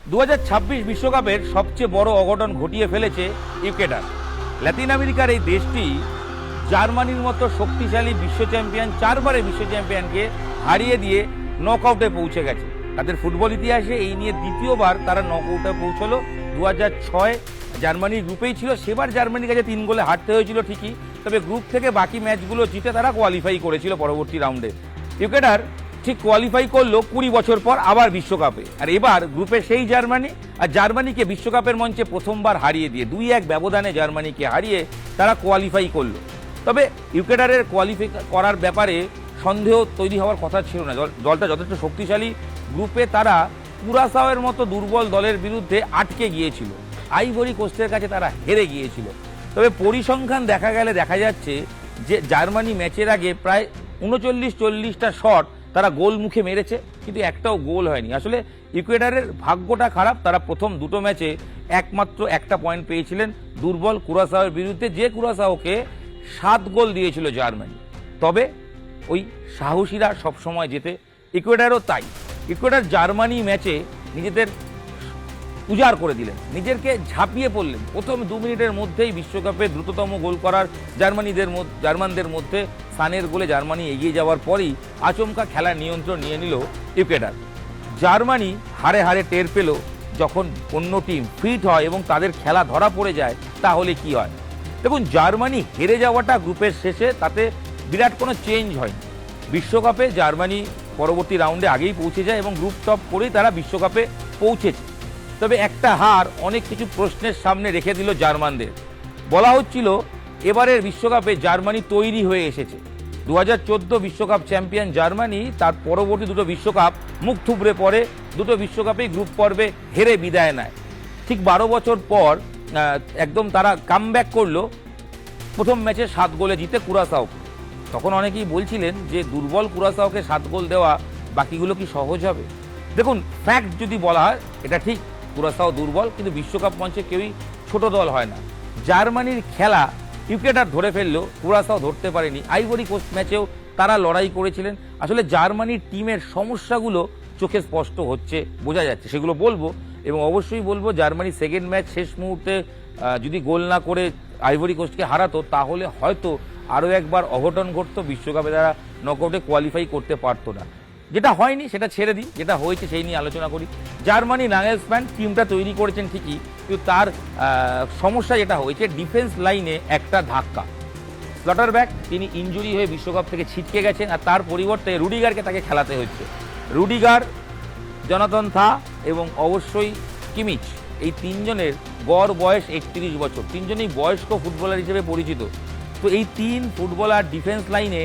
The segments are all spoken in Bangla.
2026 বিশ্বকাপের সবচেয়ে বড় অঘটন ঘটিয়ে ফেলেছে ইকুয়েডর। লাতিন আমেরিকার এই দেশটি জার্মানির মতো শক্তিশালী বিশ্ব চ্যাম্পিয়ন, 4 বারের বিশ্ব চ্যাম্পিয়নকে হারিয়ে দিয়ে নকআউটে পৌঁছে গেছে। তাদের ফুটবল ইতিহাসে এই নিয়ে দ্বিতীয়বার তারা নকআউটে পৌঁছলো। 2006 জার্মানির গ্রুপেই ছিল, সেবার জার্মানির কাছে 3 গোলে হারতে হয়েছিল ঠিকই, তবে গ্রুপ থেকে বাকি ম্যাচগুলো জিতে তারা কোয়ালিফাই করেছিল পরবর্তী রাউন্ডে। ইকুয়েডর ঠিক কোয়ালিফাই করলো 20 বছর পর আবার বিশ্বকাপে, আর এবার গ্রুপে সেই জার্মানি, আর জার্মানিকে বিশ্বকাপের মঞ্চে প্রথমবার হারিয়ে দিয়ে 2-1 ব্যবধানে জার্মানিকে হারিয়ে তারা কোয়ালিফাই করলো। তবে ইকুয়েডরের কোয়ালিফাই করার ব্যাপারে সন্দেহ তৈরি হওয়ার কথা ছিল না। দলটা যথেষ্ট শক্তিশালী, গ্রুপে তারা কুরাসাওয়ের মতো দুর্বল দলের বিরুদ্ধে আটকে গিয়েছিল, আইভরি কোস্টের কাছে তারা হেরে গিয়েছিল। তবে পরিসংখ্যান দেখা যাচ্ছে যে জার্মানি ম্যাচের আগে প্রায় 39-40টা শট তারা গোল মুখে মেরেছে, কিন্তু একটাও গোল হয়নি। আসলে ইকুয়েডরের ভাগ্যটা খারাপ, তারা প্রথম দুটো ম্যাচে একমাত্র একটা পয়েন্ট পেয়েছিলেন দুর্বল কুরাসাওয়ের বিরুদ্ধে, যে কুরাসাওকে 7 গোল দিয়েছিল জার্মানি। তবে ওই সাহসীরা সবসময় জেতে, ইকুয়েডরও তাই। ইকুয়েডর জার্মানি ম্যাচে নিজেদের উজাড় করে দিলেন, নিজেকে ঝাঁপিয়ে পড়লেন। প্রথম 2 মিনিটের মধ্যেই বিশ্বকাপে দ্রুততম গোল করার জার্মানদের মধ্যে সানের গোলে জার্মানি এগিয়ে যাওয়ার পরই আচমকা খেলার নিয়ন্ত্রণ নিয়ে নিল ইকুয়েডর। জার্মানি হারে হারে টের পেল যখন অন্য টিম ফিট হয় এবং তাদের খেলা ধরা পড়ে যায় তাহলে কি হয়। দেখুন, জার্মানি হেরে যাওয়াটা গ্রুপের শেষে তাতে বিরাট কোনো চেঞ্জ হয়নি। বিশ্বকাপে জার্মানি পরবর্তী রাউন্ডে আগেই পৌঁছে যায় এবং গ্রুপ টপ করেই তারা বিশ্বকাপে পৌঁছেছে। তবে একটা হার অনেক কিছু প্রশ্নের সামনে রেখে দিল জার্মানদের। বলা হচ্ছিল এবারের বিশ্বকাপে জার্মানি তৈরি হয়ে এসেছে। 2014 বিশ্বকাপ চ্যাম্পিয়ন জার্মানি তার পরবর্তী দুটো বিশ্বকাপ মুখ থুবড়ে পড়ে, দুটো বিশ্বকাপেই গ্রুপ পর্বে হেরে বিদায় নেয়। ঠিক 12 বছর পর একদম তারা কামব্যাক করলো, প্রথম ম্যাচে 7 গোলে জিতে কুরাসাওকে। তখন অনেকেই বলছিলেন যে দুর্বল কুরাসাওকে 7 গোল দেওয়া, বাকিগুলো কি সহজ হবে? দেখুন, ফ্যাক্ট যদি বলা হয় এটা ঠিক, কুরাসাও দুর্বল, কিন্তু বিশ্বকাপ মঞ্চে কেউই ছোট দল হয় না। জার্মানির খেলা ইকুয়েডর ধরে ফেললেও কুরাসাও ধরতে পারেনি। আইভরি কোস্ট ম্যাচেও তারা লড়াই করেছিলেন। আসলে জার্মানির টিমের সমস্যাগুলো চোখে স্পষ্ট হচ্ছে, বোঝা যাচ্ছে, সেগুলো বলবো। এবং অবশ্যই বলবো, জার্মানি সেকেন্ড ম্যাচ শেষ মুহূর্তে যদি গোল না করে আইভরি কোস্টকে হারাতো তাহলে হয়তো আরও একবার অঘটন ঘটতো, বিশ্বকাপে তারা নকআউটে কোয়ালিফাই করতে পারতো না। যেটা হয়নি সেটা ছেড়ে দিই, যেটা হয়েছে সেই নিয়ে আলোচনা করি। জার্মানি নাগেলসম্যান টিমটা তৈরি করেছেন ঠিকই, কিন্তু তার সমস্যা যেটা হয়েছে ডিফেন্স লাইনে একটা ধাক্কা। স্লটারব্যাক তিনি ইনজুরি হয়ে বিশ্বকাপ থেকে ছিটকে গেছেন, আর তার পরিবর্তে রুডিগারকে তাকে খেলাতে হচ্ছে। রুডিগার, জনাথন থা এবং অবশ্যই কিমিচ, এই তিনজনের গড় বয়স 31 বছর, তিনজনেই বয়স্ক ফুটবলার হিসেবে পরিচিত। তো এই 3 ফুটবলার ডিফেন্স লাইনে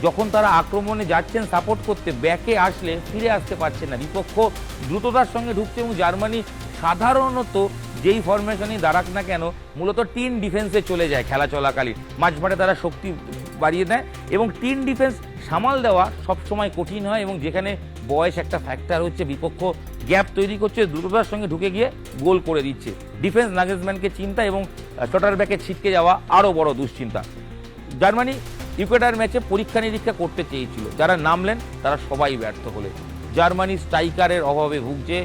যখন তারা আক্রমণে যাচ্ছেন সাপোর্ট করতে, ব্যাকে আসলে ফিরে আসতে পারছেন না, বিপক্ষ দ্রুততার সঙ্গে ঢুকছে এবং জার্মানি সাধারণত যেই ফরমেশনই দাঁড়াক না কেন মূলত 3 ডিফেন্সে চলে যায় খেলা চলাকালীন। মাঝমাঠে তারা শক্তি বাড়িয়ে দেয় এবং 3 ডিফেন্স সামাল দেওয়া সবসময় কঠিন হয়, এবং যেখানে বয়স একটা ফ্যাক্টর হচ্ছে, বিপক্ষ গ্যাপ তৈরি করছে, দ্রুততার সঙ্গে ঢুকে গিয়ে গোল করে দিচ্ছে। ডিফেন্স নাগেলসম্যানকে চিন্তা এবং স্লটারব্যাকে ছিটকে যাওয়া আরও বড় দুশ্চিন্তা। জার্মানি ইকুয়েডর ম্যাচে পরীক্ষা নিরীক্ষা করতে চেয়েছিল, যারা নামলেন তারা সবাই ব্যর্থ হলেন। জার্মানি স্ট্রাইকারের অভাবে ভুগছে।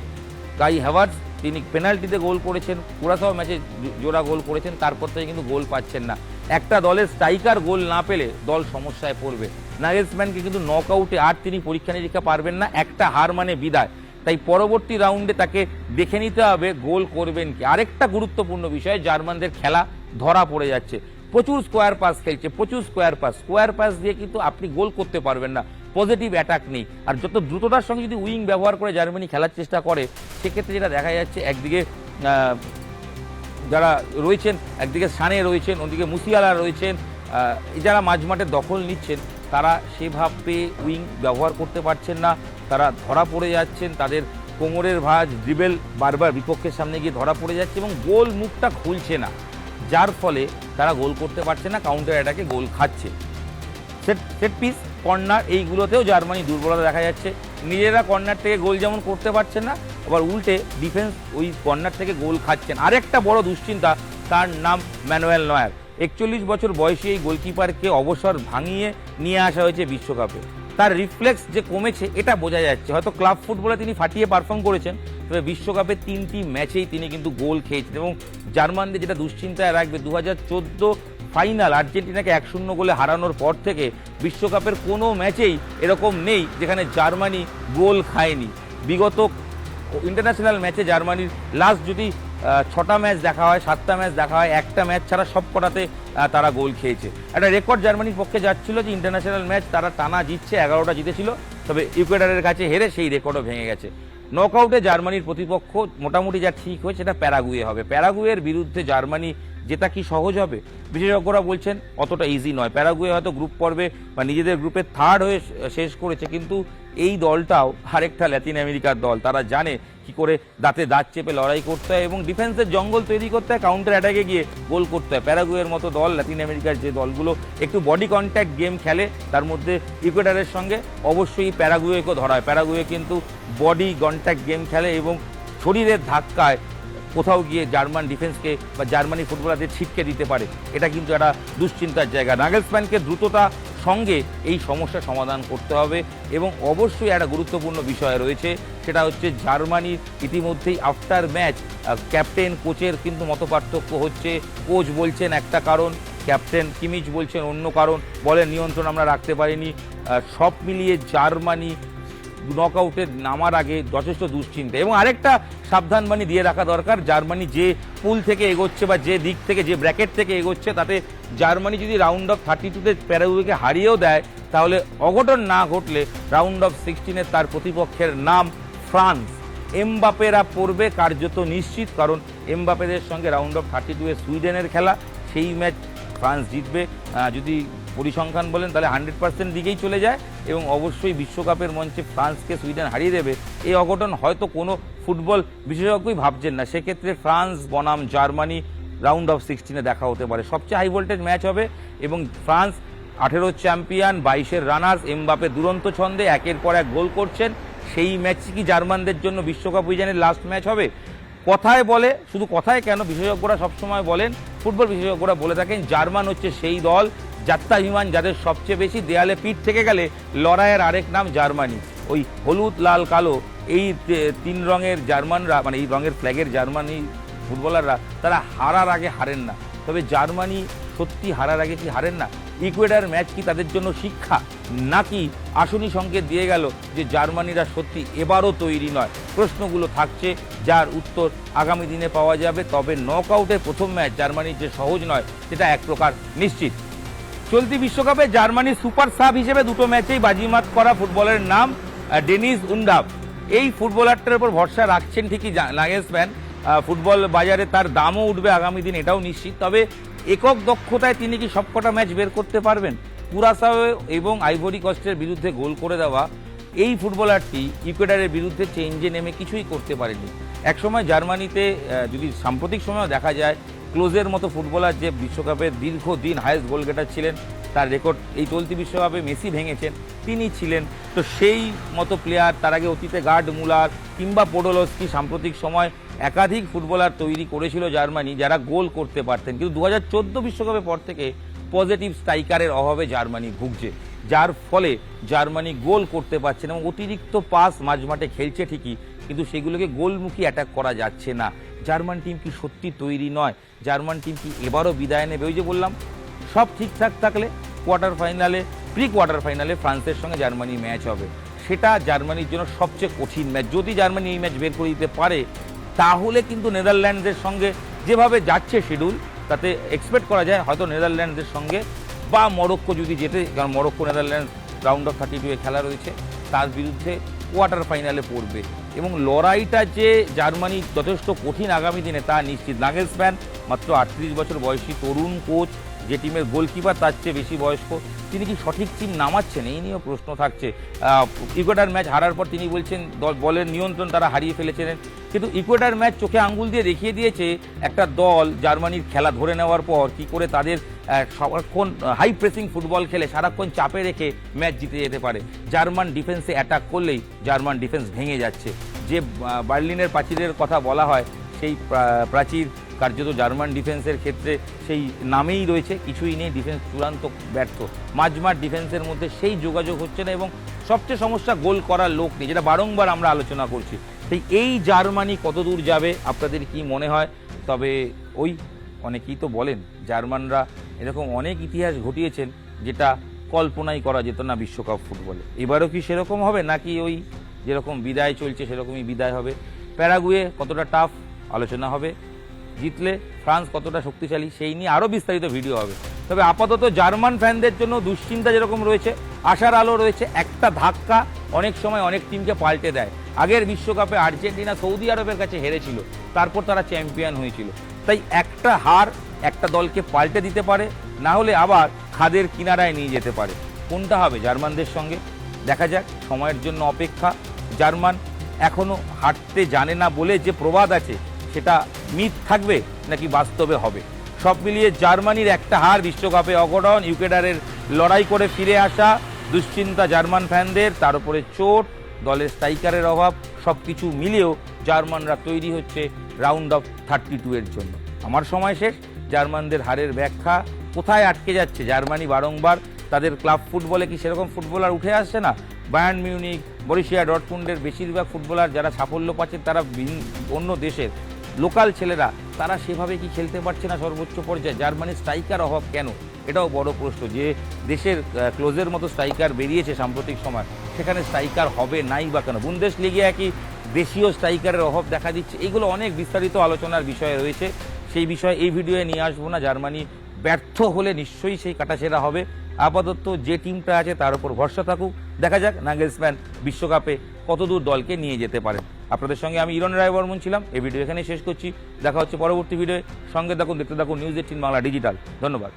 কাই হ্যাভার্টজ তিনি পেনাল্টিতে গোল করেছেন, কুরাসাও ম্যাচে জোড়া গোল করেছেন, তারপর থেকে কিন্তু গোল পাচ্ছেন না। একটা দলের স্ট্রাইকার গোল না পেলে দল সমস্যায় পড়বে। নাগেলসম্যানকে কিন্তু নকআউটে আর তিনি পরীক্ষা নিরীক্ষা পারবেন না, একটা হার মানে বিদায়। তাই পরবর্তী রাউন্ডে তাকে দেখে নিতে হবে গোল করবেন কি। আরেকটা গুরুত্বপূর্ণ বিষয়, জার্মানদের খেলা ধরা পড়ে যাচ্ছে, প্রচুর স্কোয়ার পাস খেলছে, প্রচুর স্কোয়ার পাস দিয়ে কিন্তু আপনি গোল করতে পারবেন না, পজিটিভ অ্যাটাক নেই। আর যত দ্রুততার সঙ্গে যদি উইং ব্যবহার করে জার্মানি খেলার চেষ্টা করে, সেক্ষেত্রে যেটা দেখা যাচ্ছে, একদিকে যারা রয়েছেন, একদিকে সানে রয়েছেন, ওদিকে মুসিয়ালা রয়েছেন, যারা মাঝমাঠে দখল নিচ্ছেন, তারা সেভাবে উইং ব্যবহার করতে পারছেন না, তারা ধরা পড়ে যাচ্ছেন, তাদের কোমরের ভাঁজ, ড্রিবেল বারবার বিপক্ষের সামনে গিয়ে ধরা পড়ে যাচ্ছে এবং গোল মুখটা খুলছে না, যার ফলে তারা গোল করতে পারছে না, কাউন্টার অ্যাটাকে গোল খাচ্ছে। সেট পিস, কর্নার, এইগুলোতেও জার্মানি দুর্বলতা দেখা যাচ্ছে। নিজেরা কর্নার থেকে গোল যেমন করতে পারছেন না, আবার উল্টে ডিফেন্স ওই কর্নার থেকে গোল খাচ্ছেন। আরেকটা বড় দুশ্চিন্তা, তার নাম ম্যানুয়েল নয়ার। 41 বছর বয়সী এই গোলকিপারকে অবসর ভাঙিয়ে নিয়ে আসা হয়েছে বিশ্বকাপে। তার রিফ্লেক্স যে কমেছে এটা বোঝা যাচ্ছে। হয়তো ক্লাব ফুটবলে তিনি ফাটিয়ে পারফর্ম করেছেন, তবে বিশ্বকাপের 3টি ম্যাচেই তিনি কিন্তু গোল খেয়েছেন এবং জার্মানদের যেটা দুশ্চিন্তায় রাখবে 2014 ফাইনাল আর্জেন্টিনাকে 1-0 গোলে হারানোর পর থেকে বিশ্বকাপের কোনো ম্যাচেই এরকম নেই যেখানে জার্মানি গোল খায়নি। বিগত ইন্টারন্যাশনাল ম্যাচে জার্মানির লাস্ট যদি 6টা ম্যাচ দেখা হয়, 7টা ম্যাচ দেখা হয়, একটা ম্যাচ ছাড়া সব কটাতে তারা গোল খেয়েছে। একটা রেকর্ড জার্মানির পক্ষে যাচ্ছিল যে ইন্টারন্যাশনাল ম্যাচ তারা টানা জিতছে, 11টা জিতেছিল, তবে ইকুয়েডরের কাছে হেরে সেই রেকর্ডও ভেঙে গেছে। নকআউটে জার্মানির প্রতিপক্ষ মোটামুটি যা ঠিক হয়েছে সেটা প্যারাগুয়ে হবে। প্যারাগুয়ের বিরুদ্ধে জার্মানি জেতা কি সহজ হবে? বিশেষজ্ঞরা বলছেন অতটা ইজি নয়। প্যারাগুয়ে হয়তো গ্রুপ পর্বে বা নিজেদের গ্রুপে থার্ড হয়ে শেষ করেছে, কিন্তু এই দলটাও আরেকটা ল্যাতিন আমেরিকার দল। তারা জানে কি করে দাঁতে দাঁত চেপে লড়াই করতে হয় এবং ডিফেন্সের জঙ্গল তৈরি করতে হয়, কাউন্টার অ্যাটাকে গিয়ে গোল করতে হয়। প্যারাগুয়ের মতো দল, ল্যাতিন আমেরিকার যে দলগুলো একটু বডি কন্ট্যাক্ট গেম খেলে, তার মধ্যে ইকুয়েডরের সঙ্গে অবশ্যই প্যারাগুয়েকেও ধরা হয়। প্যারাগুয়ে কিন্তু বডি কন্ট্যাক্ট গেম খেলে এবং শরীরের ধাক্কায় কোথাও গিয়ে জার্মান ডিফেন্সকে বা জার্মানি ফুটবলারদের ছিটকে দিতে পারে। এটা কিন্তু একটা দুশ্চিন্তার জায়গা। নাগেলসম্যানকে দ্রুততা সঙ্গে এই সমস্যা সমাধান করতে হবে এবং অবশ্যই একটা গুরুত্বপূর্ণ বিষয় রয়েছে, সেটা হচ্ছে জার্মানির ইতিমধ্যেই আফটার ম্যাচ ক্যাপ্টেন কোচের কিন্তু মতপার্থক্য হচ্ছে। কোচ বলছেন একটা কারণ, ক্যাপ্টেন কিমিচ বলছেন অন্য কারণ, বলের নিয়ন্ত্রণ আমরা রাখতে পারিনি। সব মিলিয়ে জার্মানি নকআউটে নামার আগে যথেষ্ট দুশ্চিন্তা। এবং আরেকটা সাবধানবাণী দিয়ে রাখা দরকার, জার্মানি যে পুল থেকে এগোচ্ছে বা যে দিক থেকে, যে ব্র্যাকেট থেকে এগোচ্ছে, তাতে জার্মানি যদি রাউন্ড অফ 32-তে প্যারাগুয়েকে হারিয়েও দেয়, তাহলে অঘটন না ঘটলে রাউন্ড অফ 16-এ তার প্রতিপক্ষের নাম ফ্রান্স। এমবাপেরা পড়বে কার্যত নিশ্চিত, কারণ এমবাপেদের সঙ্গে রাউন্ড অফ 32-এ সুইডেনের খেলা, সেই ম্যাচ ফ্রান্স জিতবে। যদি পরিসংখ্যান বলেন তাহলে 100% দিকেই চলে যায় এবং অবশ্যই বিশ্বকাপের মঞ্চে ফ্রান্সকে সুইডেন হারিয়ে দেবে। এই অঘটন হয়তো কোনো ফুটবল বিশেষজ্ঞই ভাবছেন না। সেক্ষেত্রে ফ্রান্স বনাম জার্মানি রাউন্ড অফ 16-এ দেখা হতে পারে। সবচেয়ে হাই ভোল্টেজ ম্যাচ হবে এবং ফ্রান্স 18 চ্যাম্পিয়ন, 22-এর রানার্স, এমবাপে দুরন্ত ছন্দে একের পর এক গোল করছেন। সেই ম্যাচ কি জার্মানদের জন্য বিশ্বকাপ অভিযানের লাস্ট ম্যাচ হবে? কথায় বলে, শুধু কথায় কেন, বিশেষজ্ঞরা সবসময় বলেন, ফুটবল বিশেষজ্ঞরা বলে থাকেন, জার্মান হচ্ছে সেই দল যাত্রাভিমান যাদের সবচেয়ে বেশি। দেয়ালে পিঠ থেকে গেলে লড়াইয়ের আরেক নাম জার্মানি। ওই হলুদ লাল কালো এই 3 রঙের জার্মানরা, মানে এই রঙের ফ্ল্যাগের জার্মানি ফুটবলাররা, তারা হারার আগে হারেন না। তবে জার্মানি সত্যি হারার আগে কি হারেন না? ইকুয়েডর ম্যাচ কি তাদের জন্য শিক্ষা, নাকি আসনি সংকেত দিয়ে গেল যে জার্মানিরা সত্যি এবারও তৈরি নয়? প্রশ্নগুলো থাকছে, যার উত্তর আগামী দিনে পাওয়া যাবে। তবে নকআউটের প্রথম ম্যাচ জার্মানির যে সহজ নয় সেটা এক প্রকার নিশ্চিত। চলতি বিশ্বকাপে জার্মানির সুপার সাব হিসেবে 2টো ম্যাচেই বাজিমাত করা ফুটবলের নাম ডেনিস উন্ডাফ। এই ফুটবলারটার উপর ভরসা রাখছেন ঠিকই নাগেলসম্যান। ফুটবল বাজারে তার দামও উঠবে আগামী দিন, এটাও নিশ্চিত। তবে একক দক্ষতায় তিনি কি সবকটা ম্যাচ বের করতে পারবেন? কুরাসাও এবং আইভরি কোস্টের বিরুদ্ধে গোল করে দেওয়া এই ফুটবলারটি ইকুয়েডরের বিরুদ্ধে চেঞ্জে নেমে কিছুই করতে পারেনি। একসময় জার্মানিতে যদি সাম্প্রতিক সময়ও দেখা যায়, ক্লোজের মতো ফুটবলার যে বিশ্বকাপের দীর্ঘদিন হায়েস্ট গোল গেটার ছিলেন, তার রেকর্ড এই চলতি বিশ্বকাপে মেসি ভেঙেছেন, তিনি ছিলেন। তো সেই মতো প্লেয়ার, তার আগে অতীতে গার্ড মুলার কিংবা পোডোলস্কি, সাম্প্রতিক সময় একাধিক ফুটবলার তৈরি করেছিল জার্মানি যারা গোল করতে পারতেন। কিন্তু 2014 বিশ্বকাপের পর থেকে পজিটিভ স্ট্রাইকারের অভাবে জার্মানি ভুগছে, যার ফলে জার্মানি গোল করতে পারছে না এবং অতিরিক্ত পাস মাঝমাঠে খেলছে ঠিকই, কিন্তু সেগুলোকে গোলমুখী অ্যাটাক করা যাচ্ছে না। জার্মান টিম কি সত্যি তৈরি নয়? জার্মান টিম কি এবারও বিদায় নেবে? ওই যে বললাম, সব ঠিকঠাক থাকলে কোয়ার্টার ফাইনালে, প্রি কোয়ার্টার ফাইনালে ফ্রান্সের সঙ্গে জার্মানি ম্যাচ হবে। সেটা জার্মানির জন্য সবচেয়ে কঠিন ম্যাচ। যদি জার্মানি এই ম্যাচ বের করে দিতে পারে, তাহলে কিন্তু নেদারল্যান্ডসের সঙ্গে যেভাবে যাচ্ছে শিডিউল, তাতে এক্সপেক্ট করা যায় হয়তো নেদারল্যান্ডসের সঙ্গে বা মরক্কো যদি যেতে, কারণ মরক্কো নেদারল্যান্ডস রাউন্ড অফ 32-এ খেলা রয়েছে, তার বিরুদ্ধে কোয়ার্টার ফাইনালে পড়বে। এবং লড়াইটা যে জার্মানি যথেষ্ট কঠিন আগামী দিনে তা নিশ্চিত। নাগেলসম্যান মাত্র 38 বছর বয়সী তরুণ কোচ, যে টিমের গোলকিপার তার চেয়ে বেশি বয়স্ক, তিনি কি সঠিক টিম নামাচ্ছেন? এই নিয়েও প্রশ্ন থাকছে। ইকুয়েডর ম্যাচ হারার পর তিনি বলছেন বলের নিয়ন্ত্রণ তারা হারিয়ে ফেলেছিলেন, কিন্তু ইকুয়েডর ম্যাচ চোখে আঙ্গুল দিয়ে দেখিয়ে দিয়েছে একটা দল জার্মানির খেলা ধরে নেওয়ার পর কি করে তাদের সারাক্ষণ হাই প্রেসিং ফুটবল খেলে সারাক্ষণ চাপে রেখে ম্যাচ জিতে যেতে পারে। জার্মান ডিফেন্সে অ্যাটাক করলেই জার্মান ডিফেন্স ভেঙে যাচ্ছে। যে বার্লিনের প্রাচীরের কথা বলা হয়, সেই প্রাচীর কার্যত জার্মান ডিফেন্সের ক্ষেত্রে সেই নামেই রয়েছে, কিছুই নেই, ডিফেন্স চূড়ান্ত ব্যর্থ। মাঝমাঠ ডিফেন্সের মধ্যে সেই যোগাযোগ হচ্ছে না এবং সবচেয়ে সমস্যা গোল করার লোক নেই, যেটা বারংবার আমরা আলোচনা করছি। তাই এই জার্মানি কত দূর যাবে আপনাদের কি মনে হয়? তবে ওই অনেকেই তো বলেন জার্মানরা এরকম অনেক ইতিহাস ঘটিয়েছেন যেটা কল্পনাই করা যেত না বিশ্বকাপ ফুটবলে। এবারও কি সেরকম হবে, নাকি ওই যেরকম বিদায় চলছে সেরকমই বিদায় হবে? প্যারাগুয়ে কতটা টাফ আলোচনা হবে, জিতলে ফ্রান্স কতটা শক্তিশালী সেই নিয়ে আরও বিস্তারিত ভিডিও হবে। তবে আপাতত জার্মান ফ্যানদের জন্য দুশ্চিন্তা যেরকম রয়েছে, আশার আলো রয়েছে। একটা ধাক্কা অনেক সময় অনেক টিমকে পাল্টে দেয়। আগের বিশ্বকাপে আর্জেন্টিনা সৌদি আরবের কাছে হেরেছিল, তারপর তারা চ্যাম্পিয়ন হয়েছিল। তাই একটা হার একটা দলকে পাল্টে দিতে পারে, না হলে আবার খাদের কিনারায় নিয়ে যেতে পারে। কোনটা হবে জার্মানদের সঙ্গে দেখা যাক, সময়ের জন্য অপেক্ষা। জার্মান এখনও হাঁটতে জানে না বলে যে প্রবাদ আছে সেটা মিথ থাকবে নাকি বাস্তবে হবে। সব মিলিয়ে জার্মানির একটা হার বিশ্বকাপে অঘটন, ইউকেডারের লড়াই করে ফিরে আসা, দুশ্চিন্তা জার্মান ফ্যানদের, তার উপরে চোট, দলের স্ট্রাইকারের অভাব, সব কিছু মিলিয়েও জার্মানরা তৈরি হচ্ছে রাউন্ড অফ 32 এর জন্য। আমার সময় শেষ। জার্মানদের হারের ব্যাখ্যা, কোথায় আটকে যাচ্ছে জার্মানি বারংবার? তাদের ক্লাব ফুটবলে কি সেরকম ফুটবলার উঠে আসছে না? বায়ার্ন মিউনিক, বরুসিয়া ডর্টমুন্ডের বেশিরভাগ ফুটবলার যারা সাফল্য পাচ্ছেন তারা অন্য দেশের লোকাল ছেলেরা, তারা সেভাবে কি খেলতে পারছে না সর্বোচ্চ পর্যায়ে? জার্মানির স্ট্রাইকার অভাব কেন? এটাও বড় প্রশ্ন। যে দেশের ক্লোজের মতো স্ট্রাইকার বেরিয়েছে সাম্প্রতিক সময়, সেখানে স্ট্রাইকার হবে নাই বা কেন? বুন্দেসলিগে একই দেশীয় স্ট্রাইকারের অভাব দেখা দিচ্ছে। এইগুলো অনেক বিস্তারিত আলোচনার বিষয় রয়েছে, সেই বিষয়ে এই ভিডিওয়ে নিয়ে আসবো না। জার্মানি ব্যর্থ হলে নিশ্চয়ই সেই কাটাছেঁড়া হবে। আপাতত যে টিমটা আছে তার উপর ভরসা থাকুক, দেখা যাক নাগেলসম্যান বিশ্বকাপে কতদূর দলকে নিয়ে যেতে পারেন। আপনাদের সঙ্গে আমি ইরন রায় বর্মন ছিলাম। এই ভিডিও এখানেই শেষ করছি। দেখা হচ্ছে পরবর্তী ভিডিওয়ে। সঙ্গে থাকুন, দেখতে থাকুন নিউজ 18 বাংলা ডিজিটাল। ধন্যবাদ।